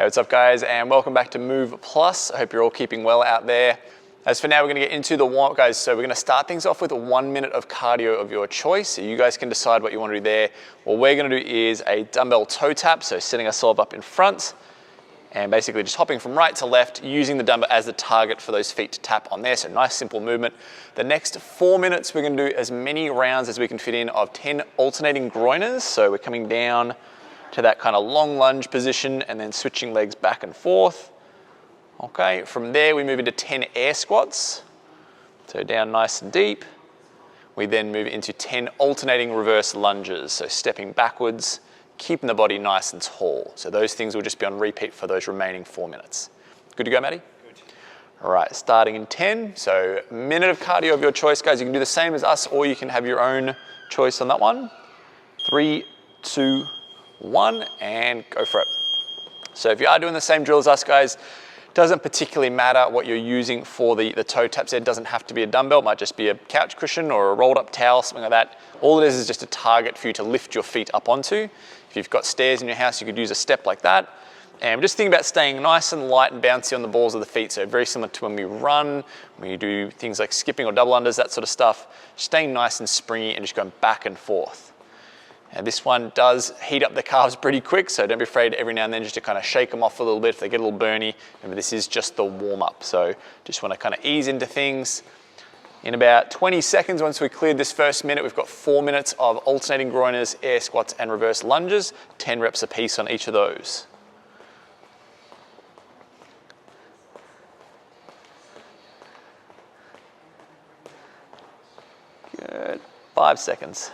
what's up guys, and welcome back to Move Plus. I hope you're all keeping well out there. As for now, we're gonna get into the warm-up guys. So we're gonna start things off with 1 minute of cardio of your choice. So you guys can decide what you wanna do there. What we're gonna do is a dumbbell toe tap. So setting ourselves up in front and basically just hopping from right to left, using the dumbbell as the target for those feet to tap on there. So nice simple movement. The next 4 minutes, we're gonna do as many rounds as we can fit in of 10 alternating groiners. So we're coming down to that kind of long lunge position and then switching legs back and forth. Okay, from there we move into 10 air squats. So down nice and deep. We then move into 10 alternating reverse lunges. So stepping backwards, keeping the body nice and tall. So those things will just be on repeat for those remaining 4 minutes. Good to go, Maddie? Good. All right, starting in 10. So a minute of cardio of your choice, guys. You can do the same as us or you can have your own choice on that one. 3, 2, 1, and go for it. So if you are doing the same drill as us, guys, doesn't particularly matter what you're using for the toe taps. It doesn't have to be a dumbbell, it might just be a couch cushion or a rolled up towel, something like that. All it is just a target for you to lift your feet up onto. If you've got stairs in your house, you could use a step like that. And just think about staying nice and light and bouncy on the balls of the feet. So very similar to when we run, when you do things like skipping or double unders, that sort of stuff. Staying nice and springy and just going back and forth. And this one does heat up the calves pretty quick, so don't be afraid every now and then just to kind of shake them off a little bit if they get a little burny. Remember, this is just the warm up, so just want to kind of ease into things. In about 20 seconds, once we cleared this first minute, we've got 4 minutes of alternating groiners, air squats, and reverse lunges, 10 reps a piece on each of those. Good, 5 seconds.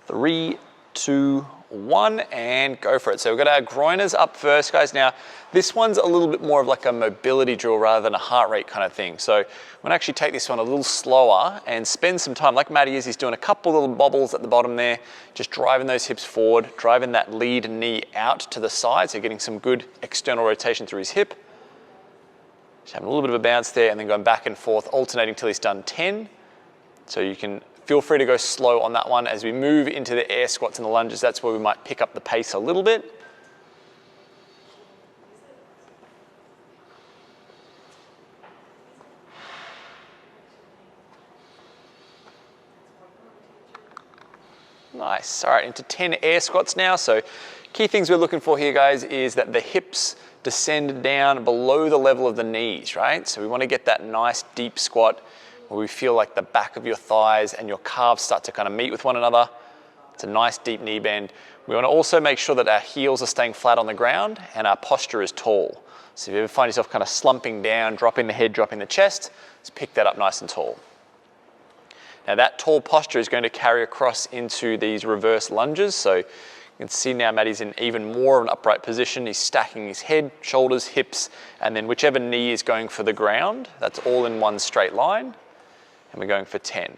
3, 2, 1, and go for it. So we've got our groiners up first, guys. Now, this one's a little bit more of like a mobility drill rather than a heart rate kind of thing. So I'm gonna actually take this one a little slower and spend some time, like Matty is, he's doing a couple little bobbles at the bottom there, just driving those hips forward, driving that lead knee out to the side, so getting some good external rotation through his hip. Just having a little bit of a bounce there and then going back and forth, alternating till he's done 10. So you can feel free to go slow on that one. As we move into the air squats and the lunges, that's where we might pick up the pace a little bit. Nice. All right, into 10 air squats now. So key things we're looking for here, guys, is that the hips descend down below the level of the knees, right? So we want to get that nice deep squat where we feel like the back of your thighs and your calves start to kind of meet with one another. It's a nice deep knee bend. We want to also make sure that our heels are staying flat on the ground and our posture is tall. So if you ever find yourself kind of slumping down, dropping the head, dropping the chest, let's pick that up nice and tall. Now that tall posture is going to carry across into these reverse lunges. So you can see now Matty's in even more of an upright position. He's stacking his head, shoulders, hips, and then whichever knee is going for the ground. That's all in one straight line. And we're going for 10.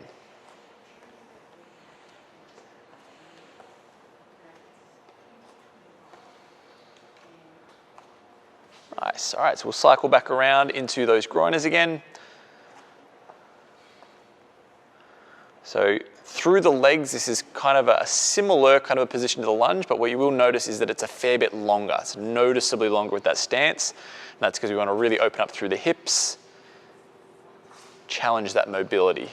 Nice. All right, so we'll cycle back around into those groiners again. So through the legs, this is kind of a similar kind of a position to the lunge, but what you will notice is that it's a fair bit longer. It's noticeably longer with that stance. And that's because we want to really open up through the hips, challenge that mobility.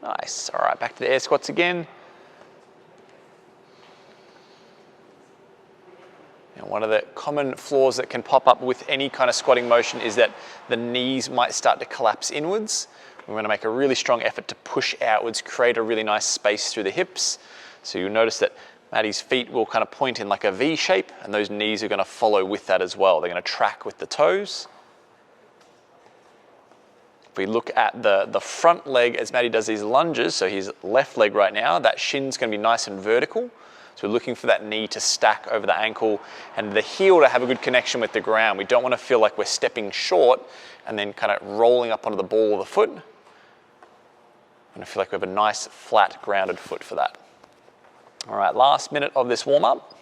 Nice. All right, back to the air squats again. And one of the common flaws that can pop up with any kind of squatting motion is that the knees might start to collapse inwards. We want to make a really strong effort to push outwards, create a really nice space through the hips. So you'll notice that Matty's feet will kind of point in like a V shape, and those knees are going to follow with that as well. They're going to track with the toes. If we look at the front leg as Matty does these lunges, so his left leg right now, that shin's going to be nice and vertical. So we're looking for that knee to stack over the ankle and the heel to have a good connection with the ground. We don't want to feel like we're stepping short and then kind of rolling up onto the ball of the foot. We want to feel like we have a nice, flat, grounded foot for that. All right, last minute of this warm-up.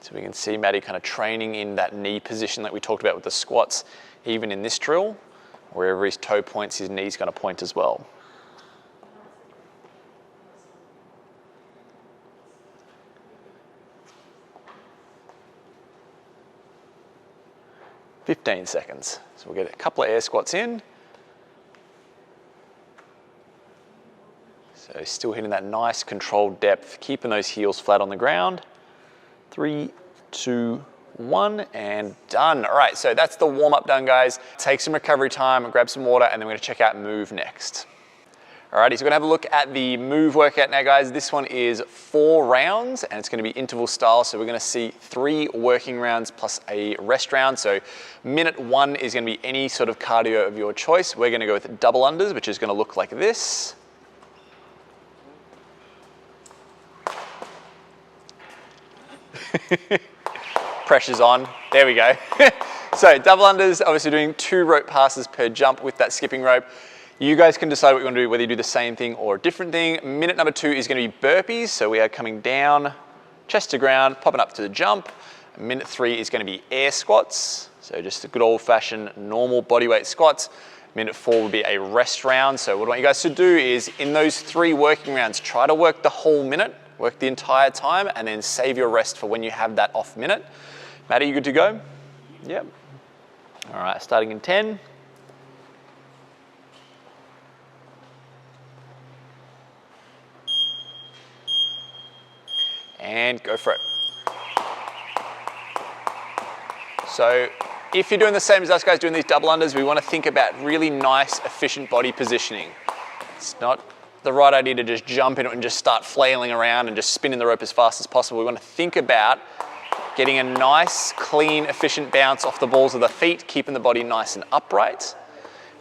So we can see Maddie kind of training in that knee position that we talked about with the squats, even in this drill. Wherever his toe points, his knee's going to point as well. "15 seconds. So we'll get a couple of air squats in. So still hitting that nice controlled depth, keeping those heels flat on the ground. 3, 2, 1, and done. All right, so that's the warm-up done, guys. Take some recovery time, grab some water, and then we're gonna check out MOV next. All righty, so we're gonna have a look at the MOV workout now, guys. This one is 4 rounds, and it's gonna be interval style. So we're gonna see 3 working rounds plus a rest round. So minute 1 is gonna be any sort of cardio of your choice. We're gonna go with double unders, which is gonna look like this. Pressure's on. There we go. So double unders, obviously doing 2 rope passes per jump with that skipping rope. You guys can decide what you want to do, whether you do the same thing or a different thing. Minute number 2 is going to be burpees. So we are coming down, chest to ground, popping up to the jump. Minute 3 is going to be air squats. So just a good old fashioned normal bodyweight squats. Minute 4 will be a rest round. So what I want you guys to do is in those 3 working rounds, try to work the whole minute. Work the entire time and then save your rest for when you have that off minute. Maddie, you good to go? Yep. All right, starting in 10. And go for it. So if you're doing the same as us guys doing these double unders, we want to think about really nice, efficient body positioning. It's not the right idea to just jump into it and just start flailing around and just spinning the rope as fast as possible. We want to think about getting a nice, clean, efficient bounce off the balls of the feet, keeping the body nice and upright.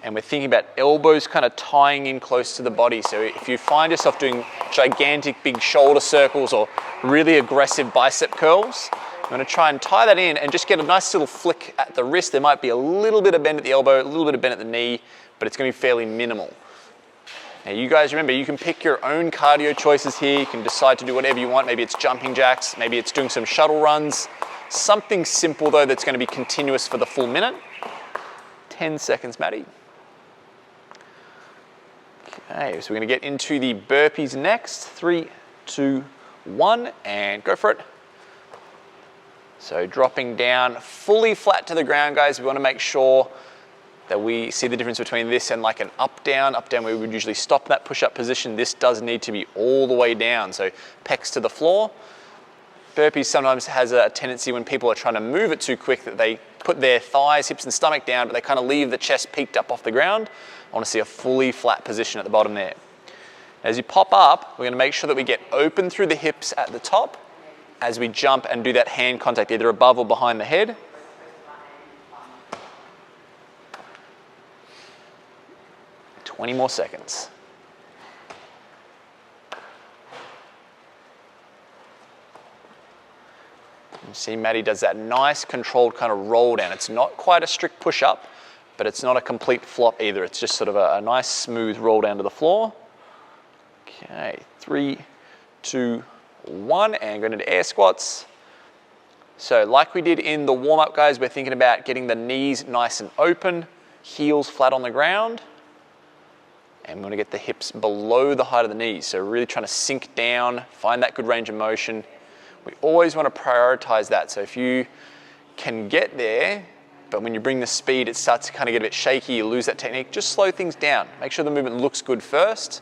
And we're thinking about elbows kind of tying in close to the body. So if you find yourself doing gigantic big shoulder circles or really aggressive bicep curls, you want to try and tie that in and just get a nice little flick at the wrist. There might be a little bit of bend at the elbow, a little bit of bend at the knee, but it's going to be fairly minimal. Now you guys remember, you can pick your own cardio choices here. You can decide to do whatever you want. Maybe it's jumping jacks, maybe it's doing some shuttle runs. Something simple though that's going to be continuous for the full minute. 10 seconds, Maddie. Okay, so we're going to get into the burpees next. 3, 2, 1, and go for it. So dropping down fully flat to the ground, guys. We want to make sure that we see the difference between this and like an up-down where we would usually stop that push-up position. This does need to be all the way down, so pecs to the floor. Burpees sometimes has a tendency when people are trying to move it too quick that they put their thighs, hips and stomach down, but they kind of leave the chest peaked up off the ground. I want to see a fully flat position at the bottom there. As you pop up, we're going to make sure that we get open through the hips at the top as we jump and do that hand contact either above or behind the head. 20 more seconds. You see Maddie does that nice controlled kind of roll down. It's not quite a strict push up, but it's not a complete flop either. It's just sort of a nice smooth roll down to the floor. Okay, 3, 2, 1, and going into air squats. So like we did in the warm up, guys, we're thinking about getting the knees nice and open, heels flat on the ground. And we want to get the hips below the height of the knees. So really trying to sink down, find that good range of motion. We always want to prioritize that. So if you can get there, but when you bring the speed, it starts to kind of get a bit shaky, you lose that technique, just slow things down. Make sure the movement looks good first,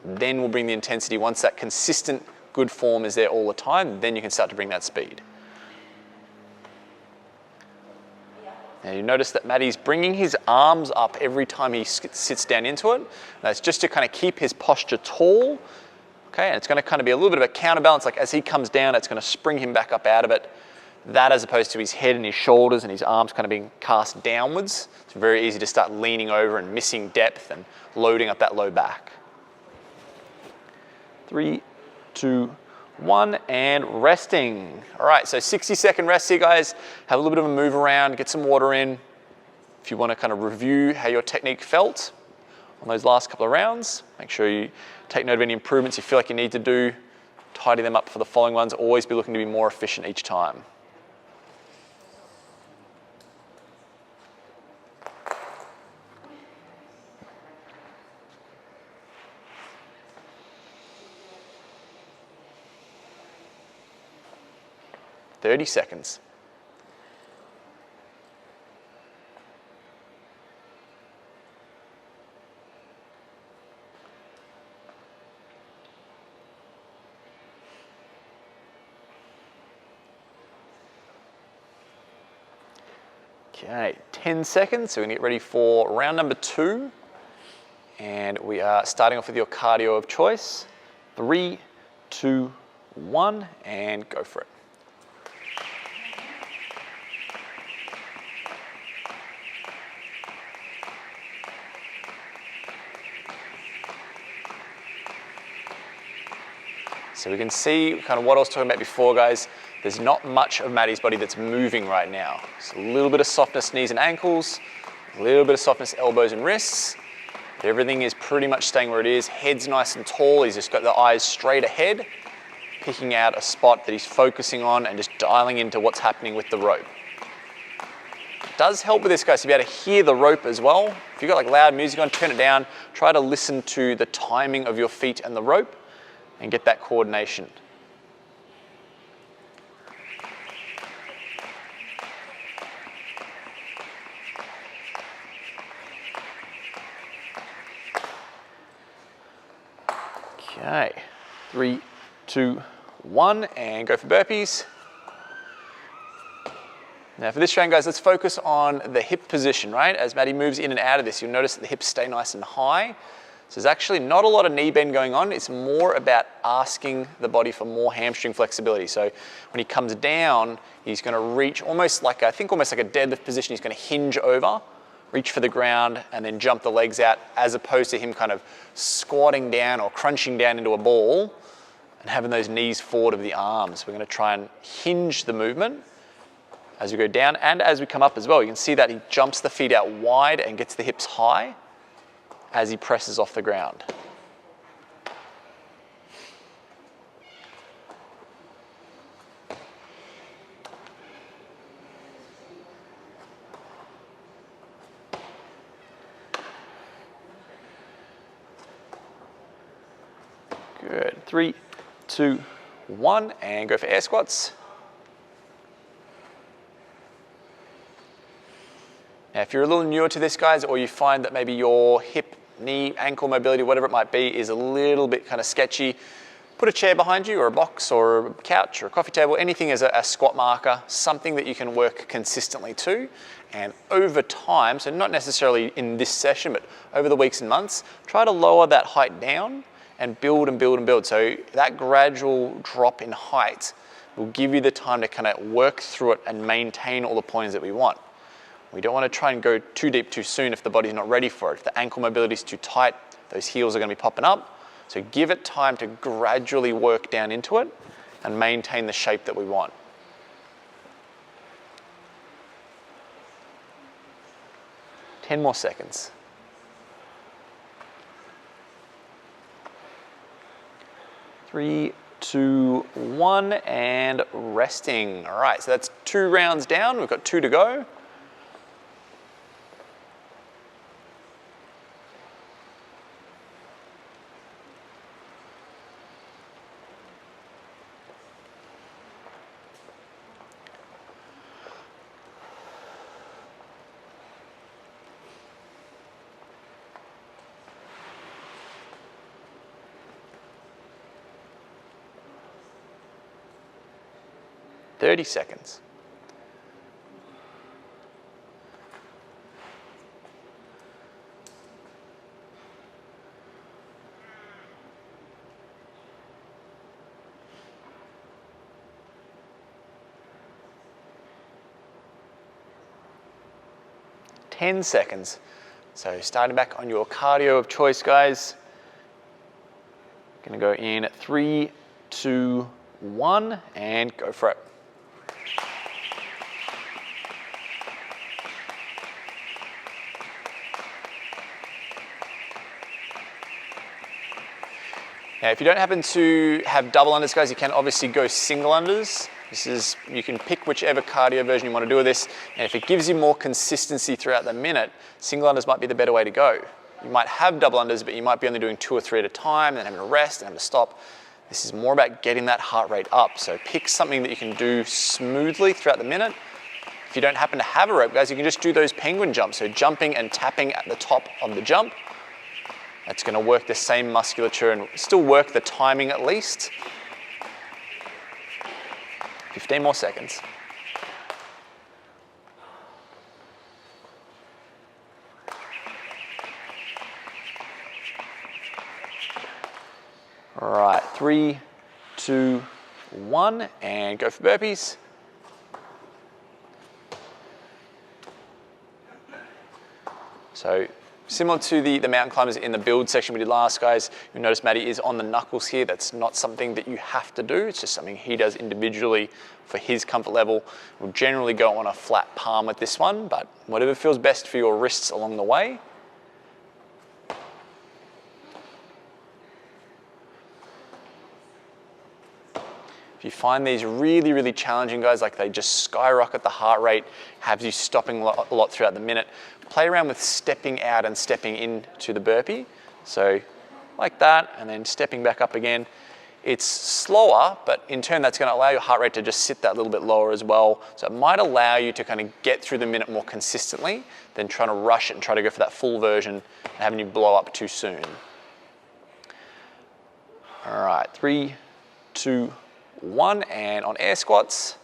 then we'll bring the intensity. Once that consistent good form is there all the time, then you can start to bring that speed. Now you notice that Maddie's bringing his arms up every time he sits down into it. That's just to kind of keep his posture tall. Okay, and it's going to kind of be a little bit of a counterbalance, like as he comes down, it's going to spring him back up out of it. that as opposed to his head and his shoulders and his arms kind of being cast downwards. It's very easy to start leaning over and missing depth and loading up that low back. 3, 2, 1, and resting. All right, so 60-second rest here, guys. Have a little bit of a move around, get some water in. If you want to kind of review how your technique felt on those last couple of rounds, make sure you take note of any improvements you feel like you need to do, tidy them up for the following ones. Always be looking to be more efficient each time. Thirty seconds. Okay, 10 seconds, so we're gonna get ready for round number 2. And we are starting off with your cardio of choice. 3, 2, 1, and go for it. So we can see kind of what I was talking about before, guys. There's not much of Maddie's body that's moving right now. So a little bit of softness knees and ankles, a little bit of softness elbows and wrists. But everything is pretty much staying where it is. Head's nice and tall. He's just got the eyes straight ahead, picking out a spot that he's focusing on and just dialing into what's happening with the rope. It does help with this, guys, to be able to hear the rope as well. If you've got like loud music on, turn it down. Try to listen to the timing of your feet and the rope and get that coordination. Okay, 3, 2, 1, and go for burpees. Now for this round, guys, let's focus on the hip position, right? As Maddie moves in and out of this, you'll notice that the hips stay nice and high. So there's actually not a lot of knee bend going on. It's more about asking the body for more hamstring flexibility. So when he comes down, he's going to reach almost like a deadlift position. He's going to hinge over, reach for the ground, and then jump the legs out, as opposed to him kind of squatting down or crunching down into a ball and having those knees forward of the arms. We're going to try and hinge the movement as we go down and as we come up as well. You can see that he jumps the feet out wide and gets the hips high as he presses off the ground. Good. 3, 2, 1, and go for air squats. Now, if you're a little newer to this, guys, or you find that maybe your hip, knee, ankle mobility, whatever it might be, is a little bit kind of sketchy, put a chair behind you or a box or a couch or a coffee table, anything as a squat marker, something that you can work consistently to. And over time, so not necessarily in this session, but over the weeks and months, try to lower that height down and build and build and build. So that gradual drop in height will give you the time to kind of work through it and maintain all the points that we want. We don't want to try and go too deep too soon if the body's not ready for it. If the ankle mobility is too tight, those heels are going to be popping up. So give it time to gradually work down into it and maintain the shape that we want. Ten more seconds. 3, 2, 1, and resting. All right, so that's 2 rounds down. We've got 2 to go. Thirty seconds. 10 seconds. So starting back on your cardio of choice, guys. Gonna go in 3, 2, 1, and go for it. Now, if you don't happen to have double unders, guys, you can obviously go single unders. You can pick whichever cardio version you want to do with this, and if it gives you more consistency throughout the minute, single unders might be the better way to go. You might have double unders, but you might be only doing 2 or 3 at a time, and then having to rest and having to stop. This is more about getting that heart rate up. So pick something that you can do smoothly throughout the minute. If you don't happen to have a rope, guys, you can just do those penguin jumps. So jumping and tapping at the top of the jump. That's going to work the same musculature and still work the timing at least. 15 more seconds. All right, 3, 2, 1, and go for burpees. So similar to the mountain climbers in the build section we did last, guys, you'll notice Matty is on the knuckles here. That's not something that you have to do. It's just something he does individually for his comfort level. We'll generally go on a flat palm with this one, but whatever feels best for your wrists along the way. If you find these really, really challenging, guys, like they just skyrocket the heart rate, have you stopping a lot throughout the minute, play around with stepping out and stepping into the burpee. So like that, and then stepping back up again. It's slower, but in turn that's going to allow your heart rate to just sit that little bit lower as well. So it might allow you to kind of get through the minute more consistently than trying to rush it and try to go for that full version and having you blow up too soon. All right, 3, 2, 1, and on air squats.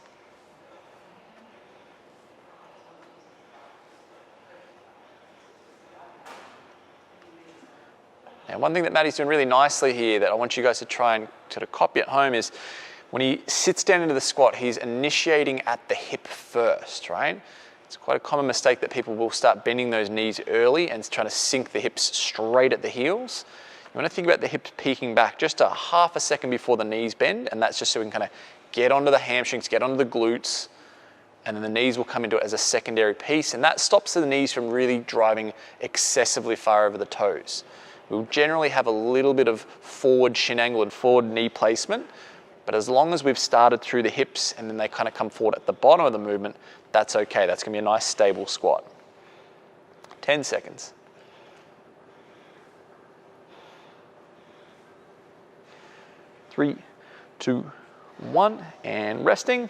And one thing that Matty's doing really nicely here that I want you guys to try and sort of copy at home is when he sits down into the squat, he's initiating at the hip first, right? It's quite a common mistake that people will start bending those knees early and trying to sink the hips straight at the heels. You want to think about the hips peeking back just a half a second before the knees bend, and that's just so we can kind of get onto the hamstrings, get onto the glutes, and then the knees will come into it as a secondary piece, and that stops the knees from really driving excessively far over the toes. We'll generally have a little bit of forward shin angle and forward knee placement, but as long as we've started through the hips and then they kind of come forward at the bottom of the movement, that's okay. That's going to be a nice stable squat. 10 seconds. Three, 2, 1, and resting.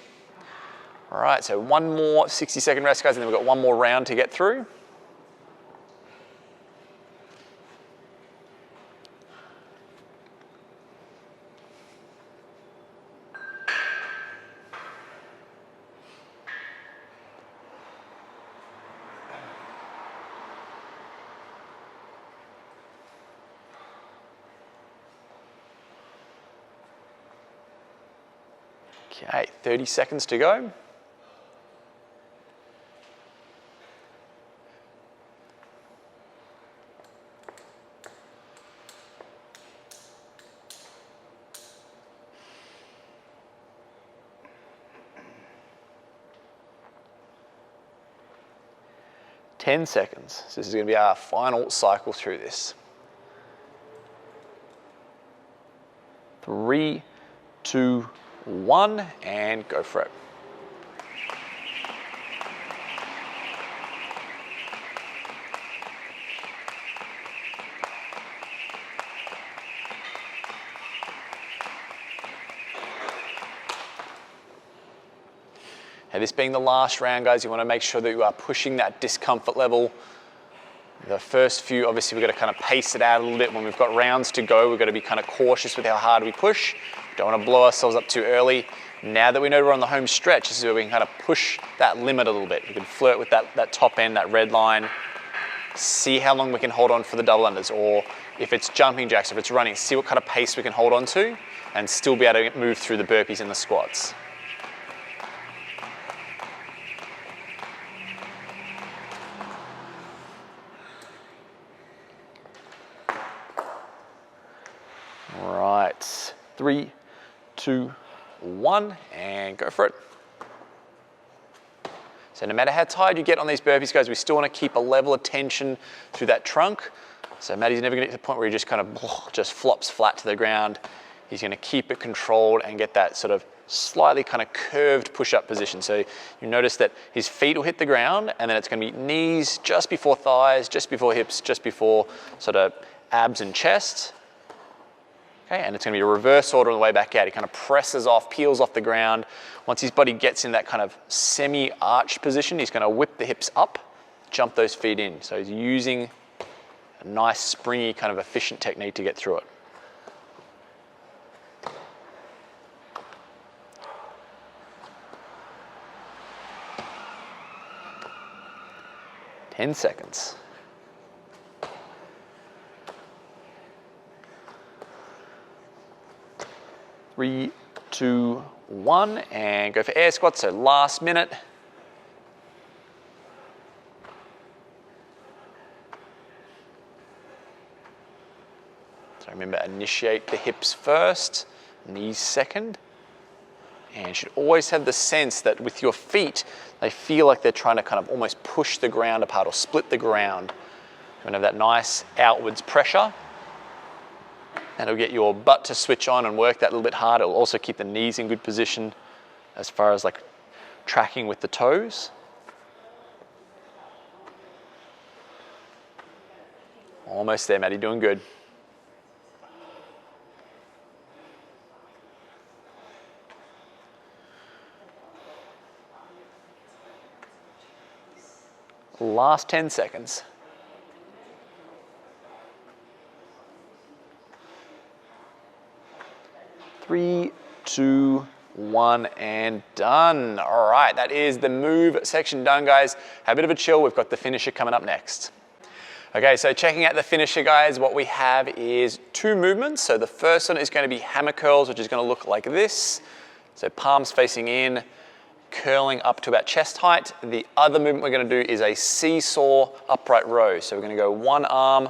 All right, so one more 60-second rest, guys, and then we've got one more round to get through. Okay, 30 seconds to go. Ten seconds. So this is going to be our final cycle through this. 3, 2, 1, and go for it. And this being the last round, guys, you want to make sure that you are pushing that discomfort level. The first few, obviously, we've got to kind of pace it out a little bit. When we've got rounds to go, we've got to be kind of cautious with how hard we push. Don't want to blow ourselves up too early. Now that we know we're on the home stretch, this is where we can kind of push that limit a little bit. We can flirt with that top end, that red line. See how long we can hold on for the double unders, or if it's jumping jacks, if it's running, see what kind of pace we can hold on to and still be able to move through the burpees and the squats. Right, 3, 2, 1, and go for it. So no matter how tired you get on these burpees, guys, we still want to keep a level of tension through that trunk. So Matty's never going to get to the point where he just kind of just flops flat to the ground. He's going to keep it controlled and get that sort of slightly kind of curved push-up position. So you notice that his feet will hit the ground, and then it's going to be knees just before thighs, just before hips, just before sort of abs and chest. Okay, and it's going to be a reverse order on the way back out. He kind of presses off, peels off the ground. Once his body gets in that kind of semi-arched position, he's going to whip the hips up, jump those feet in. So he's using a nice, springy, kind of efficient technique to get through it. Ten seconds. 3, 2, 1, and go for air squats, so last minute. So remember, initiate the hips first, knees second. And you should always have the sense that with your feet, they feel like they're trying to kind of almost push the ground apart or split the ground. You want to have that nice outwards pressure. That'll get your butt to switch on and work that a little bit harder. It'll also keep the knees in good position as far as like tracking with the toes. Almost there, Matty, doing good. Last 10 seconds. 3, 2, 1, and done. All right, that is the move section done, guys. Have a bit of a chill. We've got the finisher coming up next. Okay, so checking out the finisher, guys, what we have is 2 movements. So the first one is going to be hammer curls, which is going to look like this. So palms facing in, curling up to about chest height. The other movement we're going to do is a seesaw upright row. So we're going to go one arm,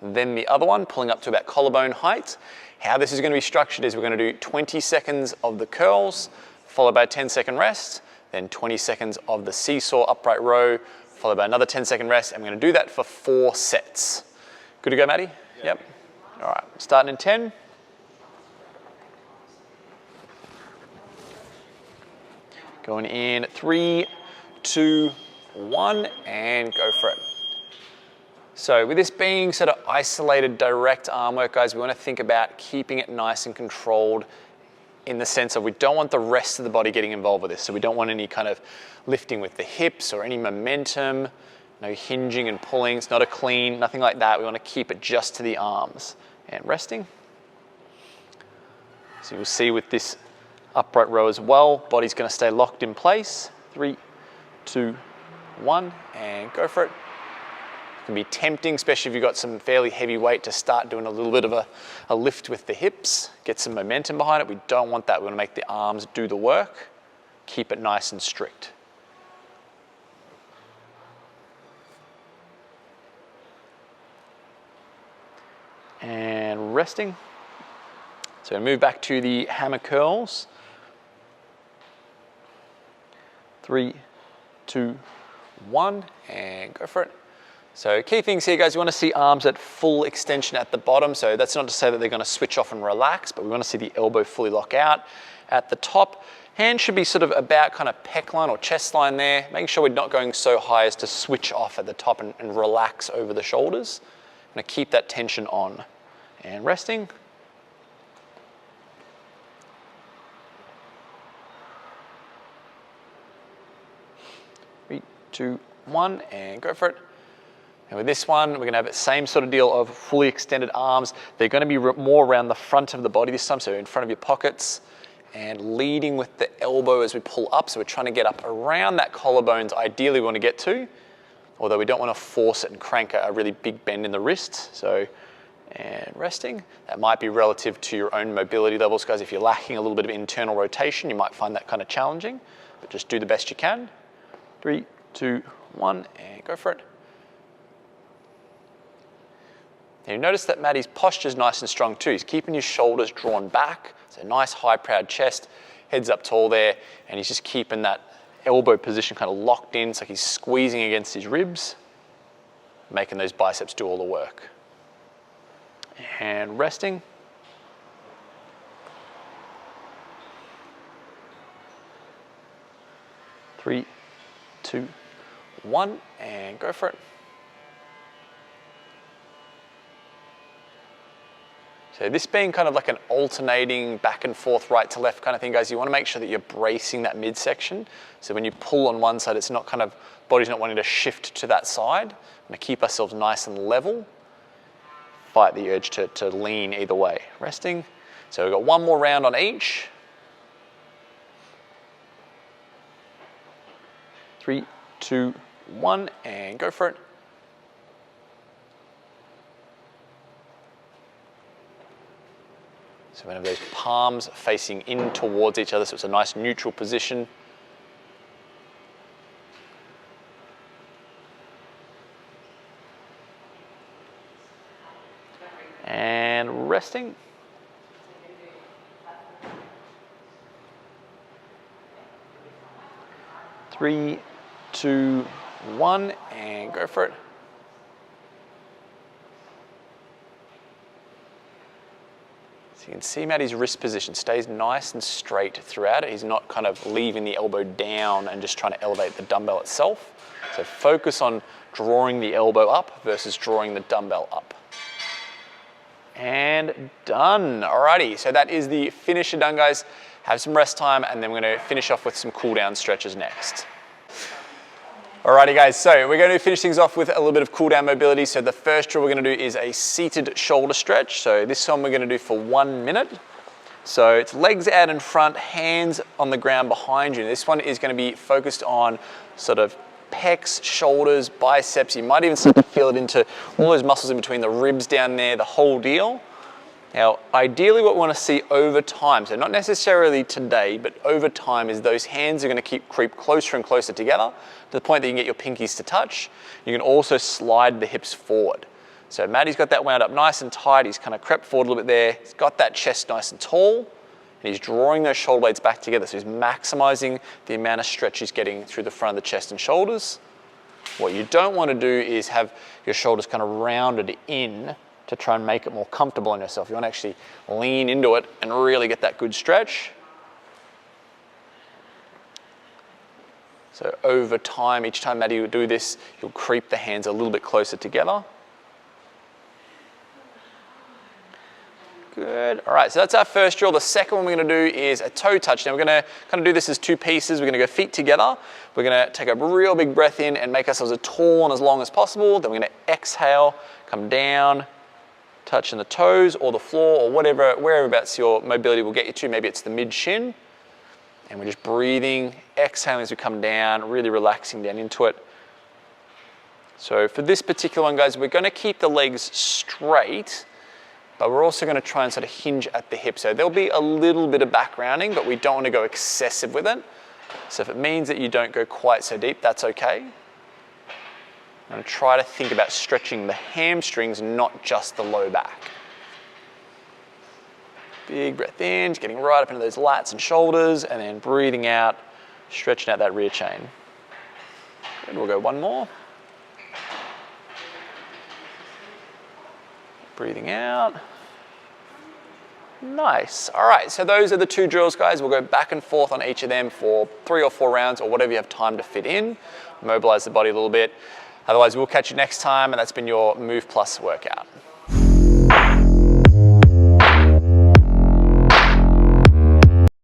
then the other one, pulling up to about collarbone height. How this is going to be structured is we're going to do 20 seconds of the curls, followed by a 10-second rest, then 20 seconds of the seesaw upright row, followed by another 10-second rest, and we're going to do that for 4 sets. Good to go, Matty? Yep. All right, starting in 10. Going in 3, 2, 1, and go for it. So with this being sort of isolated direct arm work, guys, we want to think about keeping it nice and controlled in the sense of we don't want the rest of the body getting involved with this. So we don't want any kind of lifting with the hips or any momentum, no hinging and pulling. It's not a clean, nothing like that. We want to keep it just to the arms. And resting. So you'll see with this upright row as well, body's going to stay locked in place. 3, 2, 1, and go for it. Can be tempting, especially if you've got some fairly heavy weight, to start doing a little bit of a lift with the hips, get some momentum behind it. We don't want that. We want to make the arms do the work, keep it nice and strict. And resting. So move back to the hammer curls. 3, 2, 1, and go for it. So key things here, guys, you want to see arms at full extension at the bottom. So that's not to say that they're going to switch off and relax, but we want to see the elbow fully lock out. At the top, hands should be sort of about kind of pec line or chest line there, making sure we're not going so high as to switch off at the top and relax over the shoulders. I'm going to keep that tension on. And resting. 3, 2, 1, and go for it. And with this one, we're going to have the same sort of deal of fully extended arms. They're going to be more around the front of the body this time, so in front of your pockets, and leading with the elbow as we pull up. So we're trying to get up around that collarbones, ideally we want to get to, although we don't want to force it and crank a really big bend in the wrist. So, and resting. That might be relative to your own mobility levels, guys. If you're lacking a little bit of internal rotation, you might find that kind of challenging, but just do the best you can. 3, 2, 1, and go for it. Now you notice that Maddie's posture's nice and strong too. He's keeping his shoulders drawn back. So nice high proud chest, head's up tall there, and he's just keeping that elbow position kind of locked in. It's like he's squeezing against his ribs, making those biceps do all the work. And resting. Three, 2, 1, and go for it. So this being kind of like an alternating back and forth, right to left kind of thing, guys, you want to make sure that you're bracing that midsection. So when you pull on one side, it's not kind of, body's not wanting to shift to that side. I'm going to keep ourselves nice and level. Fight the urge to lean either way. Resting. So we've got one more round on each. 3, 2, 1, and go for it. So we have those palms facing in towards each other, so it's a nice neutral position. And resting. 3, 2, 1, and go for it. So you can see Maddie's wrist position stays nice and straight throughout it. He's not kind of leaving the elbow down and just trying to elevate the dumbbell itself. So focus on drawing the elbow up versus drawing the dumbbell up. And done. Alrighty, so that is the finisher done, guys. Have some rest time, and then we're going to finish off with some cool down stretches next. Alrighty guys, so we're going to finish things off with a little bit of cool down mobility. So the first drill we're going to do is a seated shoulder stretch. So this one we're going to do for 1 minute. So it's legs out in front, hands on the ground behind you. This one is going to be focused on sort of pecs, shoulders, biceps. You might even start to feel it into all those muscles in between the ribs down there, the whole deal. Now, ideally what we want to see over time, so not necessarily today, but over time, is those hands are going to creep closer and closer together to the point that you can get your pinkies to touch. You can also slide the hips forward. So Maddie's got that wound up nice and tight. He's kind of crept forward a little bit there. He's got that chest nice and tall, and he's drawing those shoulder blades back together. So he's maximizing the amount of stretch he's getting through the front of the chest and shoulders. What you don't want to do is have your shoulders kind of rounded in to try and make it more comfortable on yourself. You want to actually lean into it and really get that good stretch. So over time, each time Maddie will do this, you'll creep the hands a little bit closer together. Good. All right, so that's our first drill. The second one we're going to do is a toe touch. Now we're going to kind of do this as 2 pieces. We're going to go feet together. We're going to take a real big breath in and make ourselves as tall and as long as possible. Then we're going to exhale, come down, touching the toes or the floor or whatever, whereabouts your mobility will get you to. Maybe it's the mid shin. And we're just breathing, exhaling as we come down, really relaxing down into it. So for this particular one, guys, we're going to keep the legs straight, but we're also going to try and sort of hinge at the hip. So there'll be a little bit of back rounding, but we don't want to go excessive with it. So if it means that you don't go quite so deep, that's okay. I'm going to try to think about stretching the hamstrings, not just the low back. Big breath in, just getting right up into those lats and shoulders, and then breathing out, stretching out that rear chain. Good, we'll go one more. Breathing out. Nice. All right, so those are the 2 drills, guys. We'll go back and forth on each of them for 3 or 4 rounds or whatever you have time to fit in. Mobilize the body a little bit. Otherwise, we'll catch you next time, and that's been your MOV+ workout.